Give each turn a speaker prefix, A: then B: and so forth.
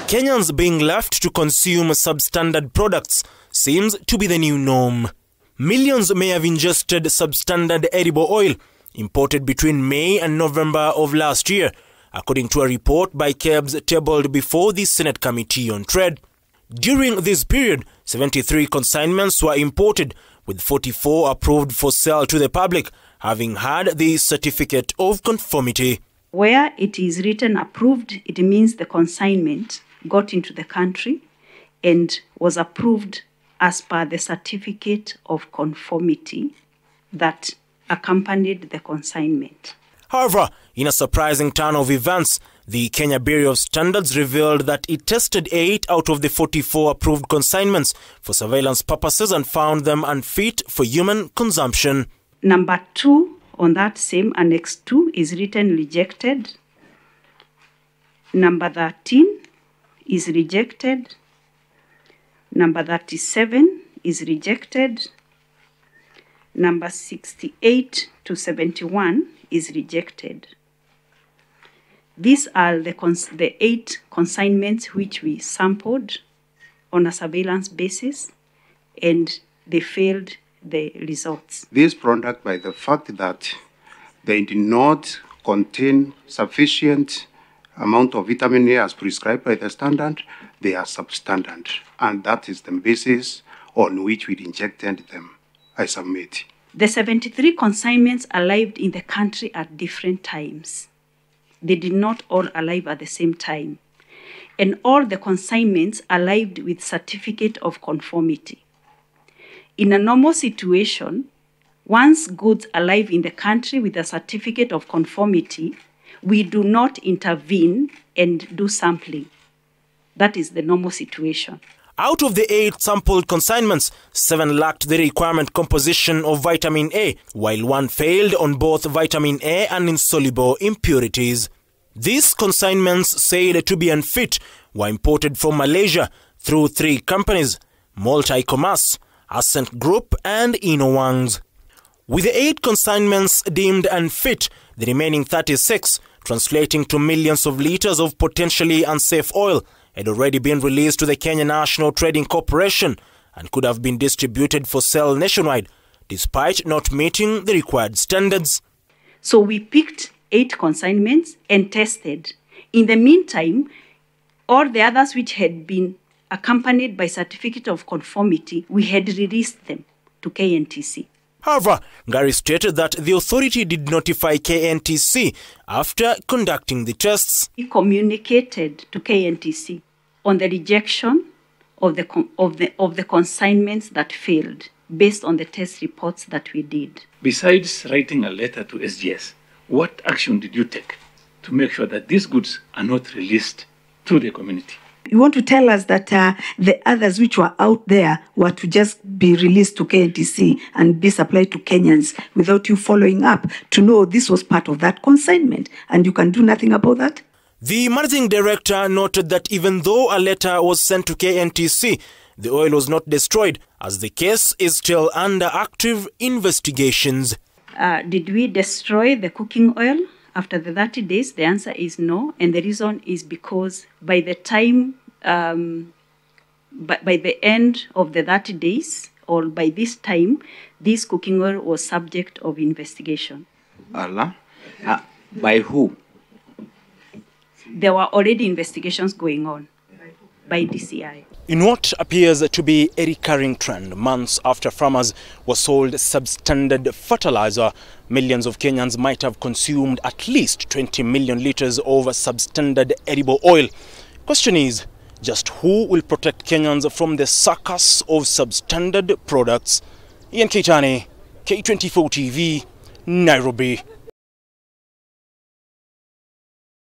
A: Kenyans being left to consume substandard products seems to be the new norm. Millions may have ingested substandard edible oil imported between May and November of last year, according to a report by KEBS tabled before the Senate Committee on Trade. During this period, 73 consignments were imported, with 44 approved for sale to the public, having had the certificate of conformity.
B: Where it is written approved, it means the consignment got into the country and was approved as per the certificate of conformity that accompanied the consignment.
A: However, in a surprising turn of events, the Kenya Bureau of Standards revealed that it tested 8 out of the 44 approved consignments for surveillance purposes and found them unfit for human consumption.
B: Number 2 on that same Annex 2 is written rejected. Number 13 is rejected. Number 37 is rejected. Number 68 to 71 is rejected. These are the 8 consignments which we sampled on a surveillance basis, and they failed the results.
C: This product, by the fact that they did not contain sufficient amount of vitamin A as prescribed by the standard, they are substandard, and that is the basis on which we injected them, I submit.
B: The 73 consignments arrived in the country at different times. They did not all arrive at the same time. And all the consignments arrived with certificate of conformity. In a normal situation, once goods arrive in the country with a certificate of conformity, we do not intervene and do sampling. That is the normal situation.
A: Out of the 8 sampled consignments, 7 lacked the requirement composition of vitamin A, while 1 failed on both vitamin A and insoluble impurities. These consignments, said to be unfit, were imported from Malaysia through 3 companies: Multi-Commerce, Ascent Group and Innowangs. With the 8 consignments deemed unfit, the remaining 36, translating to millions of liters of potentially unsafe oil, had already been released to the Kenya National Trading Corporation and could have been distributed for sale nationwide, despite not meeting the required standards.
B: So we picked 8 consignments and tested. In the meantime, all the others which had been accompanied by certificate of conformity, we had released them to KNTC.
A: However, Gary stated that the authority did notify KNTC after conducting the tests.
B: We communicated to KNTC on the rejection of the consignments that failed based on the test reports that we did.
D: Besides writing a letter to SGS, what action did you take to make sure that these goods are not released to the community?
E: You want to tell us that the others which were out there were to just be released to KNTC and be supplied to Kenyans without you following up to know this was part of that consignment, and you can do nothing about that?
A: The managing director noted that even though a letter was sent to KNTC, the oil was not destroyed, as the case is still under active investigations.
B: Did we destroy the cooking oil after the 30 days? The answer is no, and the reason is because by the time, by the end of the 30 days, or by this time, this cooking oil was subject of investigation.
F: Allah? By who?
B: There were already investigations going on by DCI.
A: In what appears to be a recurring trend, months after farmers were sold substandard fertilizer, millions of Kenyans might have consumed at least 20 million liters of substandard edible oil. Question is, just who will protect Kenyans from the circus of substandard products? Ian Keitani, K24 TV, Nairobi.